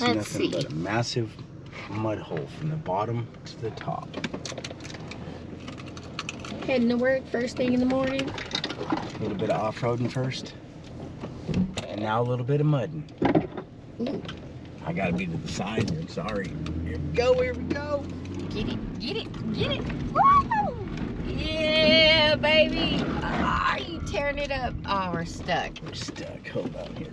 see nothing but a massive mud hole from the bottom to the top. Heading to work first thing in the morning. A little bit of off-roading first. And now a little bit of mudding. Ooh. I gotta be to the side. I'm sorry. Here we go, here we go. Get it, get it, get it. Woo! Yeah, baby. Oh, you tearing it up. Oh, we're stuck. We're stuck. Hold on here.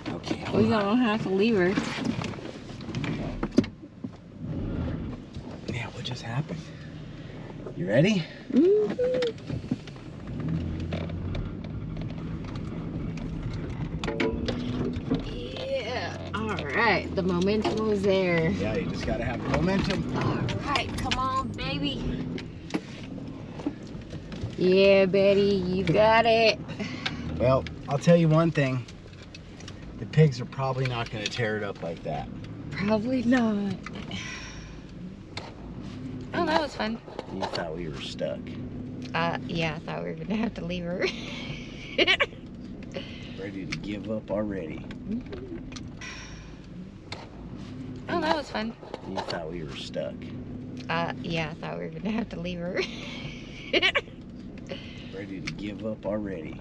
Okay, hold We're gonna have to leave her. Yeah, what just happened? You ready? Yeah. All right. The momentum was there. Yeah, you just gotta have the momentum. All right. Come on, baby. Yeah, Betty. You got it. Well, I'll tell you one thing. The pigs are probably not gonna tear it up like that. Probably not. Oh, that was fun. You thought we were stuck. Yeah, I thought we were gonna have to leave her. Ready to give up already. Oh, that was fun. You thought we were stuck. Yeah, I thought we were gonna have to leave her. Ready to give up already.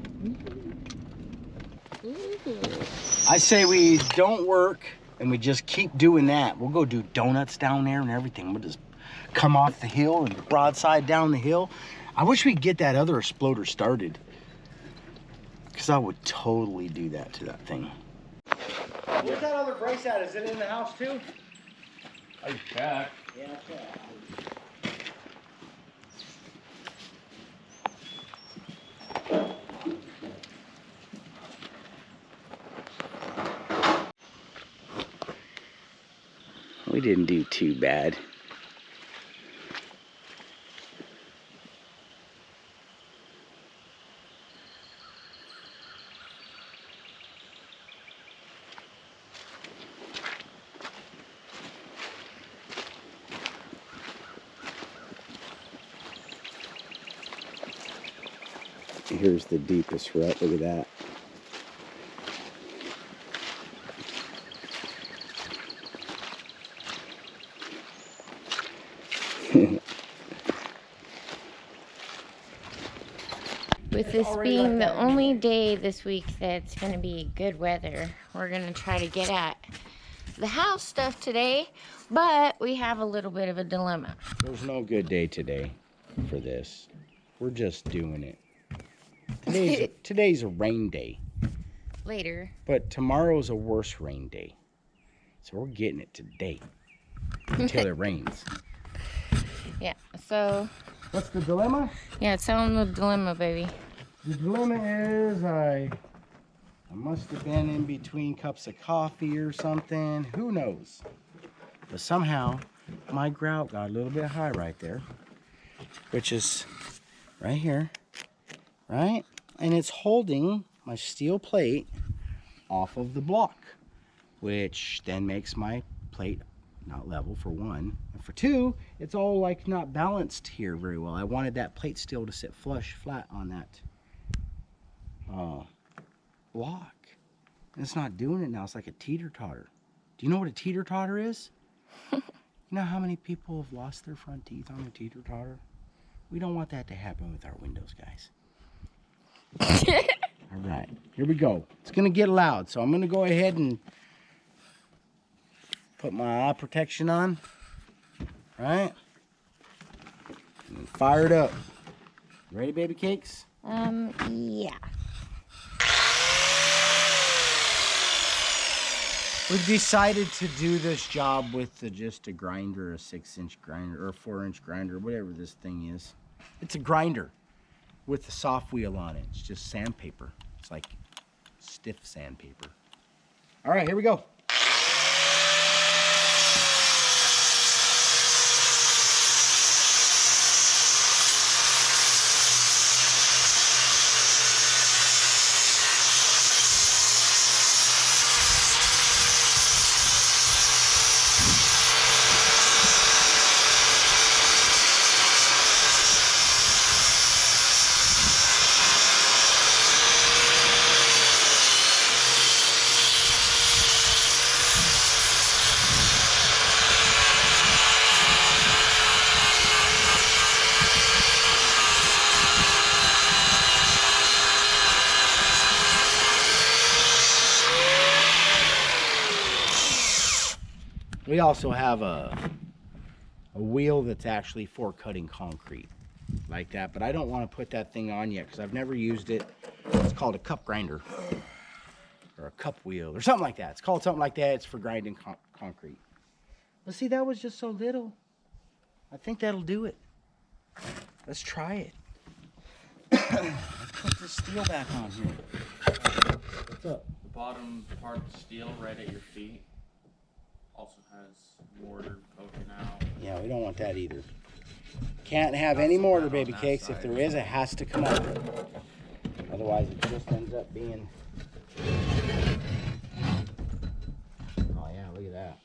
I say we don't work and we just keep doing that. We'll go do donuts down there and everything. We'll just come off the hill and broadside down the hill. I wish we could get that other exploder started, because I would totally do that to that thing. Where's that other brace at? Is it in the house too? I checked. Yeah, we didn't do too bad. Here's the deepest rut. Look at that. With this being the only day this week that's going to be good weather, we're going to try to get at the house stuff today, but we have a little bit of a dilemma. There's no good day today for this. We're just doing it. Today's a rain day. Later. But tomorrow's a worse rain day. So we're getting it today until it rains. Yeah, so... What's the dilemma? Yeah, tell them the dilemma, baby. The dilemma is I must have been in between cups of coffee or something. Who knows? But somehow my grout got a little bit high right there, which is right here, right? And it's holding my steel plate off of the block, which then makes my plate not level, for one. And for two, it's all like not balanced here very well. I wanted that plate still to sit flush, flat on that block. And it's not doing it now. It's like a teeter-totter. Do you know what a teeter-totter is? You know how many people have lost their front teeth on a teeter-totter? We don't want that to happen with our windows, guys. All right, here we go. It's gonna get loud, so I'm gonna go ahead and put my eye protection on, right? And fire it up. Ready, baby cakes? Yeah. We've decided to do this job with just a grinder, a 6-inch grinder, or a 4-inch grinder, whatever this thing is. It's a grinder with a soft wheel on it. It's just sandpaper. It's like stiff sandpaper. All right, here we go. We also have a wheel that's actually for cutting concrete like that, but I don't want to put that thing on yet because I've never used it. It's called a cup grinder or a cup wheel or something like that. It's called something like that. It's for grinding concrete. But see, that was just so little. I think that'll do it. Let's try it. Let's put this steel back on here. What's up? The bottom part of the steel right at your feet also has mortar poking out. Yeah, we don't want that either. Can't have any mortar, baby cakes. If there is, it has to come out. Otherwise, it just ends up being... Oh, yeah, look at that.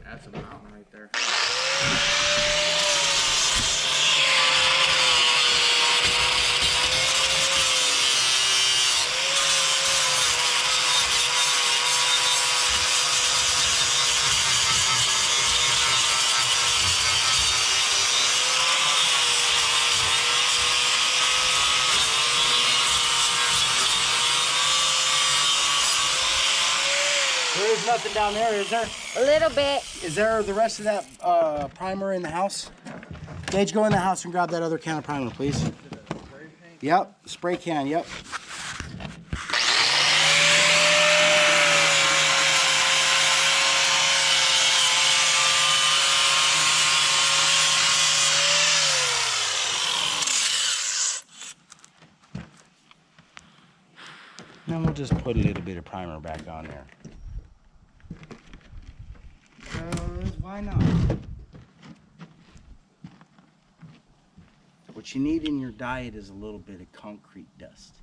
That's a mountain right there. There is nothing down there, is there? A little bit. Is there the rest of that primer in the house? Gage, go in the house and grab that other can of primer, please. Yep, spray can, yep. Then we'll just put a little bit of primer back on there. Why not? What you need in your diet is a little bit of concrete dust.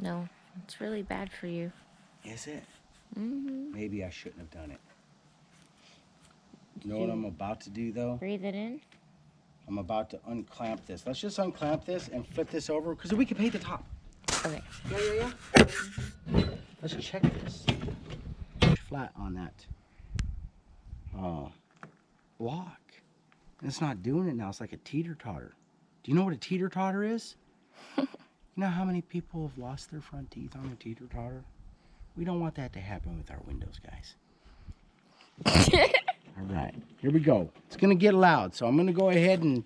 No, it's really bad for you. Is it? Mm-hmm. Maybe I shouldn't have done it. You know what I'm about to do, though? Breathe it in. I'm about to unclamp this. Let's just unclamp this and flip this over, because we can paint the top. Okay. Yeah. Let's check this. Flat on that block. And it's not doing it now. It's like a teeter-totter. Do you know what a teeter-totter is? You know how many people have lost their front teeth on a teeter-totter? We don't want that to happen with our windows, guys. All right, here we go. It's gonna get loud, so I'm gonna go ahead and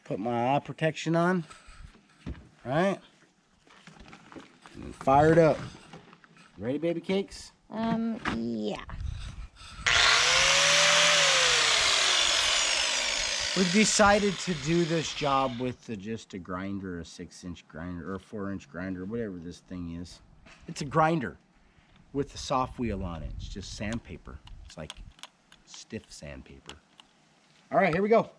put my eye protection on. All right, and fire it up. Ready, baby cakes? Yeah. We've decided to do this job with just a grinder, a 6-inch grinder or a 4-inch grinder, whatever this thing is. It's a grinder with a soft wheel on it. It's just sandpaper. It's like stiff sandpaper. All right, here we go.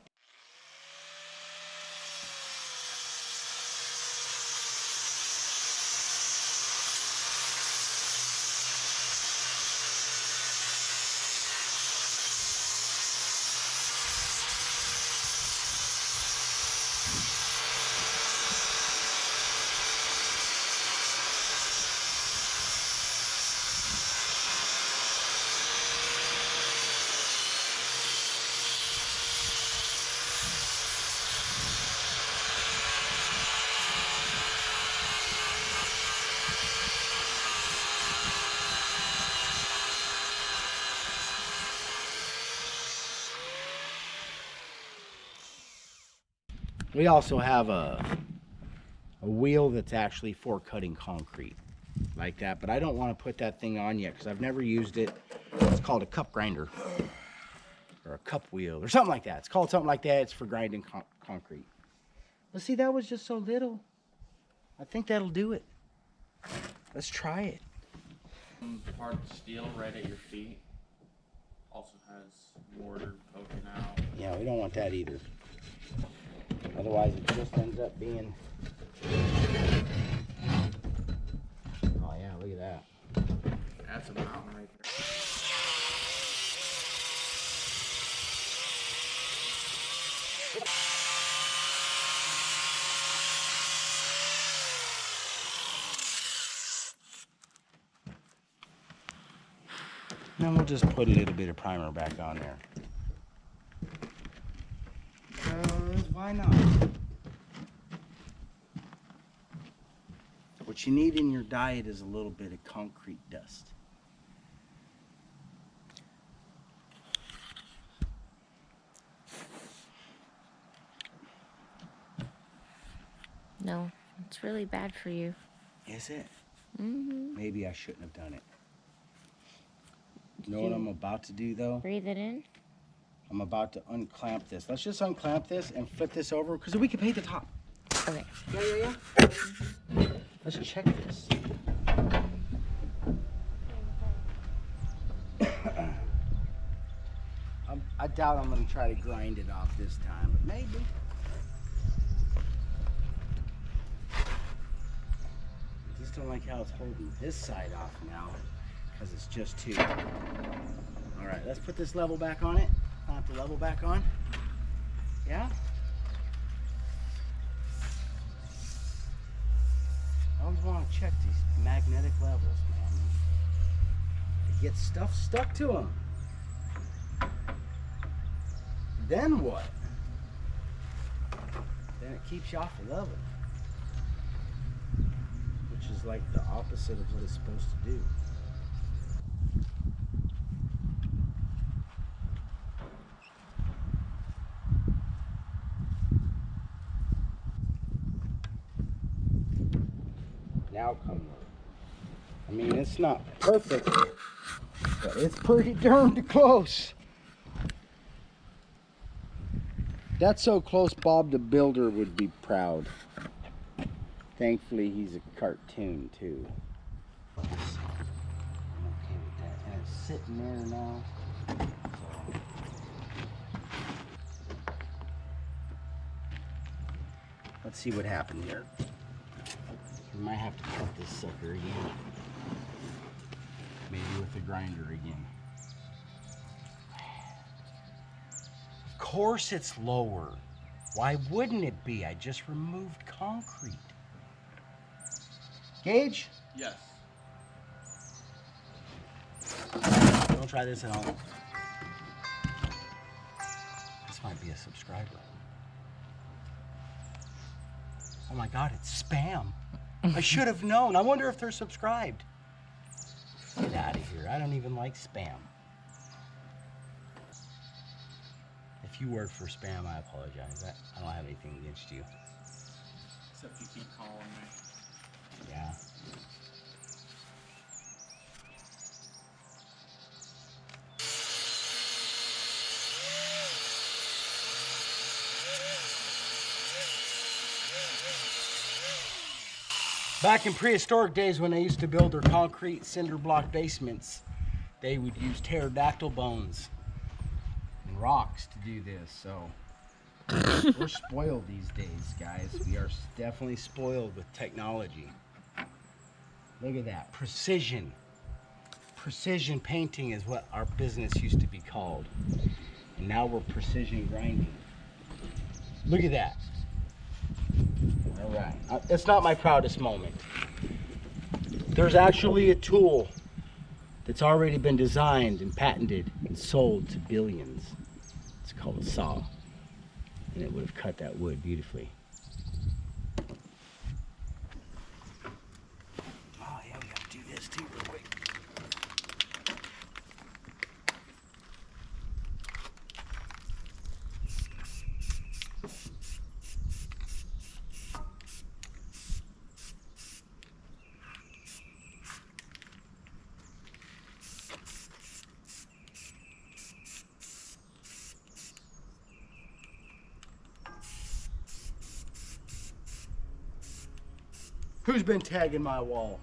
We also have a wheel that's actually for cutting concrete like that, but I don't want to put that thing on yet because I've never used it. It's called a cup grinder or a cup wheel or something like that. It's called something like that. It's for grinding concrete. But see, that was just so little. I think that'll do it. Let's try it. Part of the steel right at your feet also has mortar poking out. Yeah, we don't want that either. Otherwise, it just ends up being... Oh, yeah, look at that. That's a mountain right there. Then we'll just put a little bit of primer back on there. Why Why not? What you need in your diet is a little bit of concrete dust. No, it's really bad for you. Is it? Mm-hmm. Maybe I shouldn't have done it. You know what I'm about to do though? Breathe it in. I'm about to unclamp this. Let's just unclamp this and flip this over because we can paint the top. Okay. Yeah. Let's check this. I doubt I'm going to try to grind it off this time, but maybe. I just don't like how it's holding this side off now because it's just too. All right, let's put this level back on it. Clamp the level back on. Yeah? I always want to check these magnetic levels, man. They get stuff stuck to them. Then what? Then it keeps you off the level. Which is like the opposite of what it's supposed to do. Now come on. I mean, it's not perfect, but it's pretty darn close. That's so close, Bob the Builder would be proud. Thankfully, he's a cartoon too. I'm okay with that. And it's sitting there now. So. Let's see what happened here. We might have to cut this sucker again. Maybe with the grinder again. Of course it's lower. Why wouldn't it be? I just removed concrete. Gage? Yes. Don't try this at home. This might be a subscriber. Oh my God, it's spam. I should have known. I wonder if they're subscribed. Get out of here. I don't even like spam. If you work for spam, I apologize. I don't have anything against you. Except you keep calling me. Yeah. Back in prehistoric days when they used to build their concrete cinder block basements, they would use pterodactyl bones and rocks to do this. So we're spoiled these days, guys. We are definitely spoiled with technology. Look at that, precision. Precision painting is what our business used to be called. And now we're precision grinding. Look at that. All right, it's not my proudest moment. There's actually a tool that's already been designed and patented and sold to billions. It's called a saw, and it would have cut that wood beautifully. Oh yeah, we gotta do this too real quick. Who's been tagging my wall?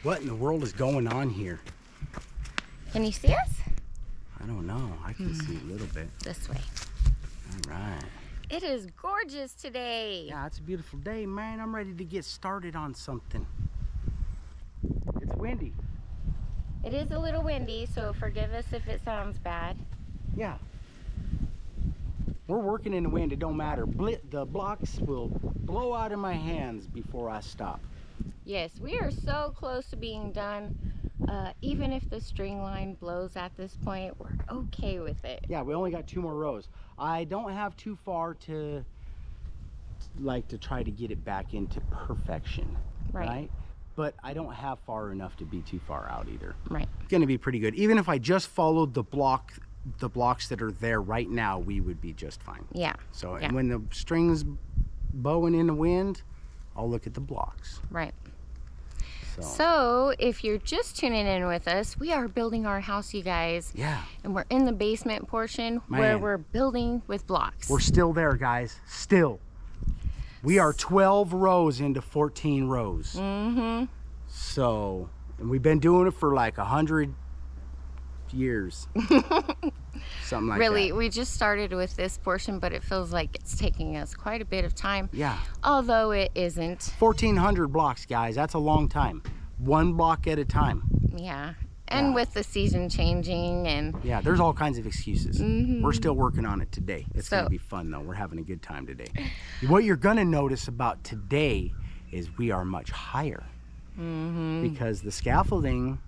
What in the world is going on here? Can you see us? I don't know. I can see a little bit. This way. All right. It is gorgeous today. Yeah, it's a beautiful day, man. I'm ready to get started on something. It's windy. It is a little windy, so forgive us if it sounds bad. Yeah. We're working in the wind. It don't matter. The blocks will blow out of my hands before I stop. Yes, we are so close to being done. Even if the string line blows at this point, we're okay with it. Yeah, we only got 2 more rows. I don't have too far to try to get it back into perfection, right? But I don't have far enough to be too far out either. Right. It's gonna be pretty good. Even if I just followed the blocks that are there right now, we would be just fine. Yeah. So, yeah. and when the string's bowing in the wind, I'll look at the blocks. Right. So if you're just tuning in with us, we are building our house, you guys. Yeah. And we're in the basement portion where we're building with blocks. We're still there, guys. Still. We are 12 rows into 14 rows. Mm-hmm. So, and we've been doing it for like 100 years. Something like that. Really, we just started with this portion, but it feels like it's taking us quite a bit of time. Yeah. Although it isn't. 1,400 blocks, guys. That's a long time. 1 block at a time. Yeah. And with the season changing and... Yeah, there's all kinds of excuses. Mm-hmm. We're still working on it today. It's going to be fun, though. We're having a good time today. What you're going to notice about today is we are much higher. Mm-hmm. Because the scaffolding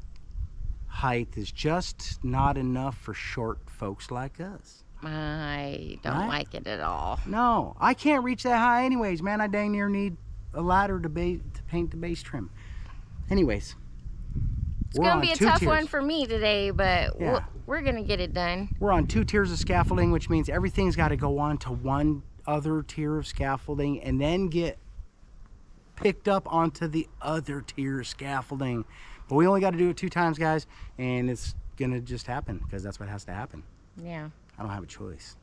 height is just not enough for short folks like us. I don't like it at all. No, I can't reach that high anyways, man. I dang near need a ladder to paint the base trim. Anyways, it's going to be a tough one for me today, but we're going to get it done. We're on 2 tiers of scaffolding, which means everything's got to go on to one other tier of scaffolding and then get picked up onto the other tier of scaffolding. But we only got to do it 2 times, guys, and it's going to just happen because that's what has to happen. Yeah. I don't have a choice.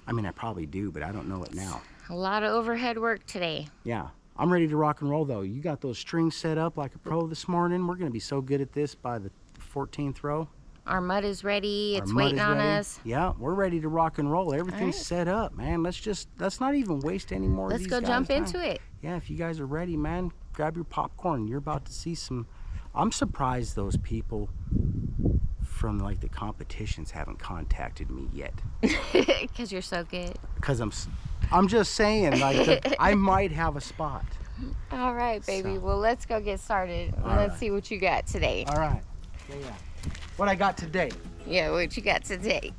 I mean, I probably do, but I don't know it now. A lot of overhead work today. Yeah. I'm ready to rock and roll, though. You got those strings set up like a pro this morning. We're going to be so good at this by the 14th row. Our mud is ready. It's waiting on us. Yeah, we're ready to rock and roll. Everything's set up, man. Let's not even waste any more of these guys' Let's go jump time. into it. Yeah, if you guys are ready, man, grab your popcorn. You're about to see some... I'm surprised those people from like the competitions haven't contacted me yet. Because you're so good. Because I'm just saying, like, I might have a spot. All right, baby. Well, let's go get started. Let's see what you got today. All right. Yeah. What I got today. Yeah, what you got today.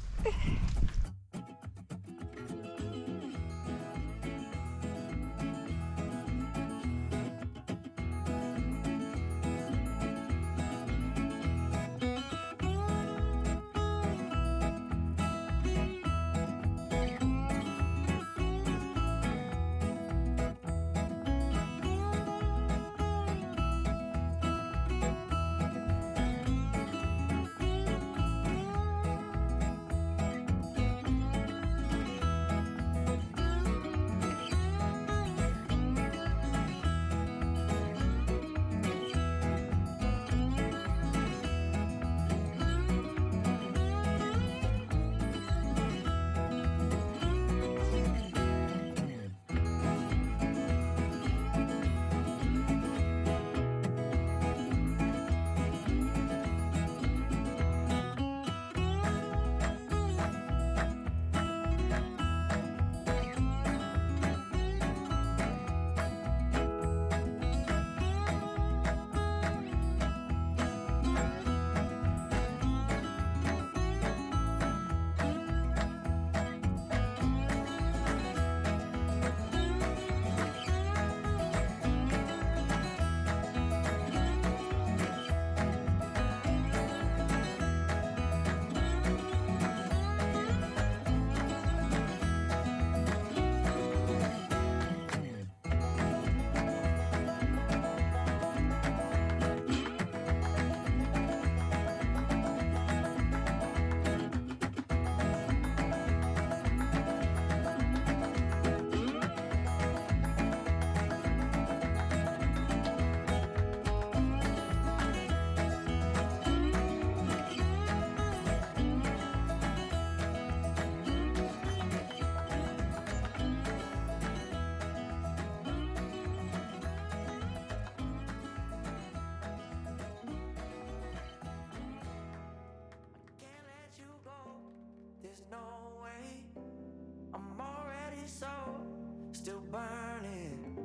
still burning.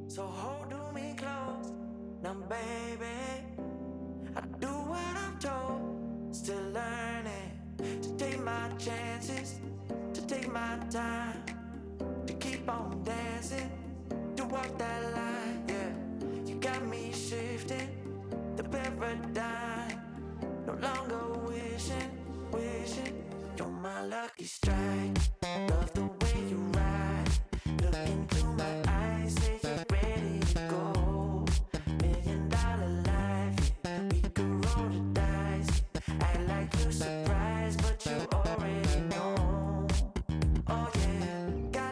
So hold me close, now baby. I do what I'm told, still learning to take my chances, to take my time, to keep on dancing, to walk that line, yeah. You got me shifting the paradigm, no longer wishing, you're my lucky strike. Love the way you ride, look into my eyes, say you're ready to go. $1 million life, yeah. We could roll the dice, act like you're surprised, but you already know. Oh yeah, got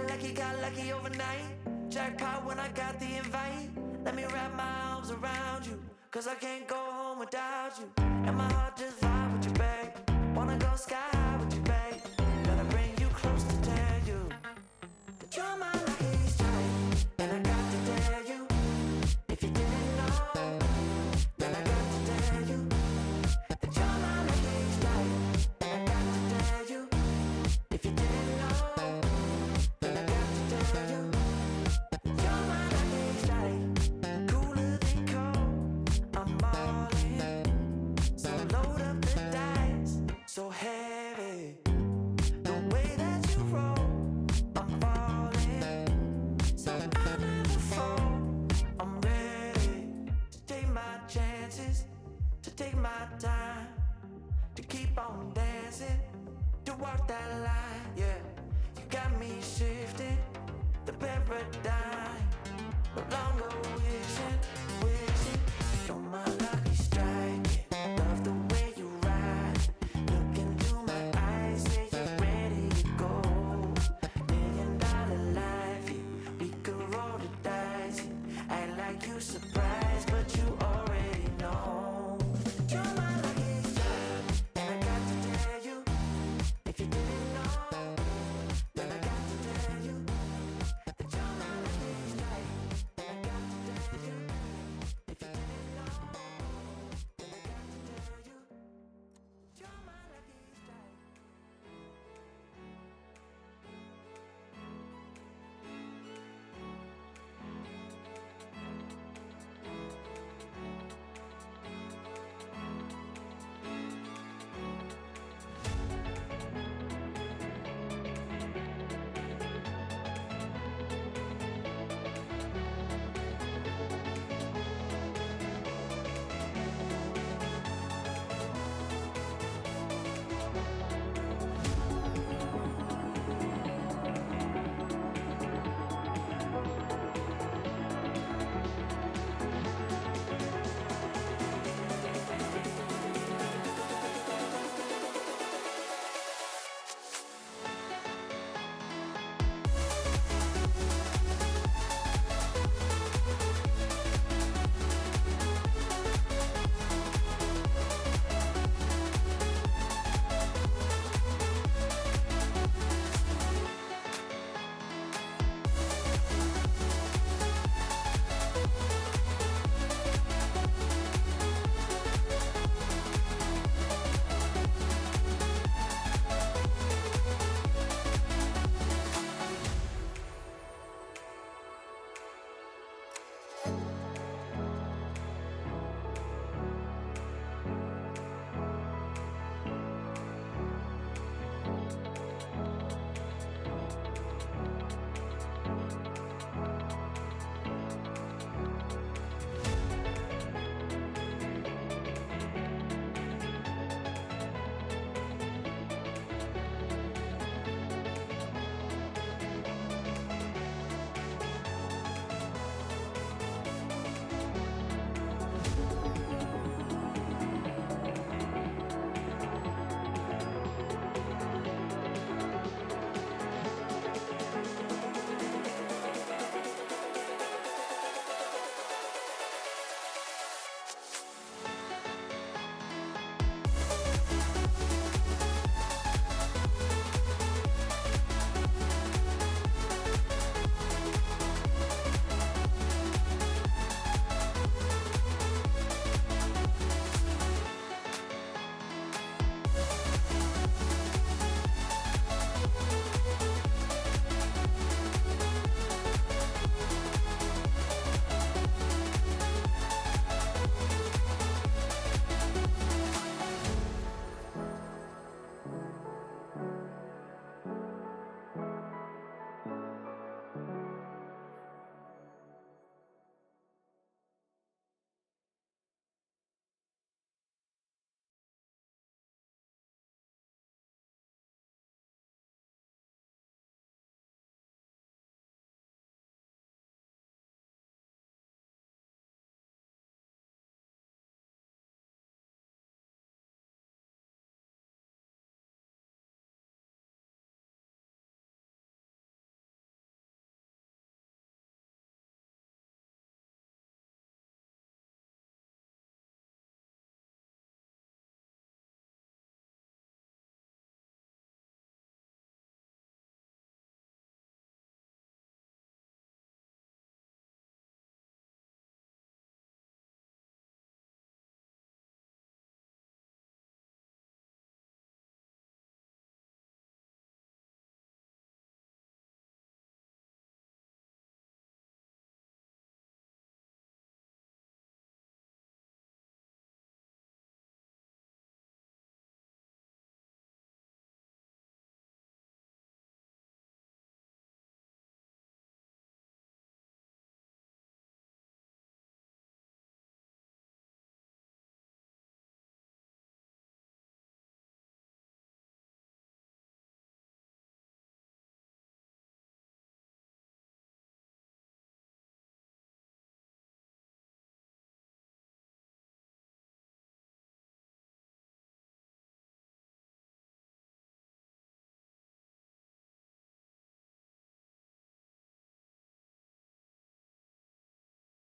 lucky overnight. Jackpot when I got the invite. Let me wrap my arms around you, cause I can't go home without you. And my heart just vibe with you, babe. Wanna go sky high with you, babe. Gotta bring you close to tell you that you're my lucky strike. And I got to tell you, if you didn't know, then I got to tell you that you're my lucky strike. And I got to tell you, if you didn't know, then I got to tell you that you're my lucky strike. Cooler than cold, I'm all in. So load up the dice, so heavy. The way that you roll, I'm falling. So I never fall. I'm ready to take my chances, to take my time, to keep on dancing, to walk that line, yeah. You got me shifting the paradigm, no longer wishing, you're my lucky strike, yeah. Love the way you ride, look into my eyes, say you're ready to go. $1 million life, yeah. We could roll the dice, yeah. Act like you surprised, but you already know. You're my lucky strike, and I got to tell you, if you didn't know, then I got to tell you that you're my lucky strike. And I got to tell you, if you didn't know, then I got to tell you, you're my lucky strike.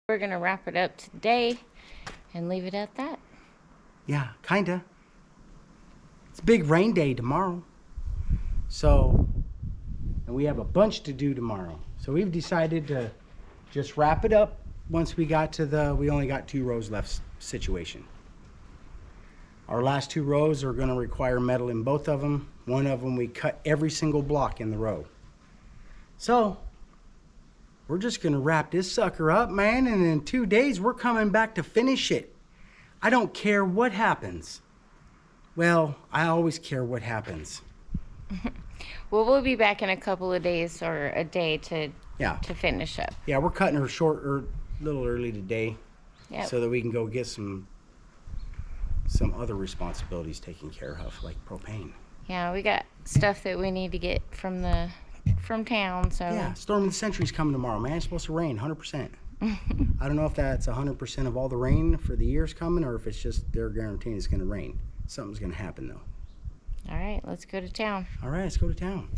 We're gonna wrap it up today and leave it at that. Yeah, kinda. It's a big rain day tomorrow. So, and we have a bunch to do tomorrow. So we've decided to just wrap it up once we got to the, we only got 2 rows left situation. Our last 2 rows are gonna require metal in both of them. One of them, we cut every single block in the row. So, we're just gonna wrap this sucker up, man, and in 2 days, we're coming back to finish it. I don't care what happens. Well, I always care what happens. Well, we'll be back in a couple of days or a day to finish up. Yeah, we're cutting her short or a little early today. Yep. So that we can go get some other responsibilities taken care of, like propane. Yeah, we got stuff that we need to get from town, so. Yeah, Storm of the Century's coming tomorrow, man. It's supposed to rain 100%. I don't know if that's 100% of all the rain for the year's coming or if it's just they're guaranteeing it's going to rain. Something's going to happen, though. All right, let's go to town. All right, let's go to town.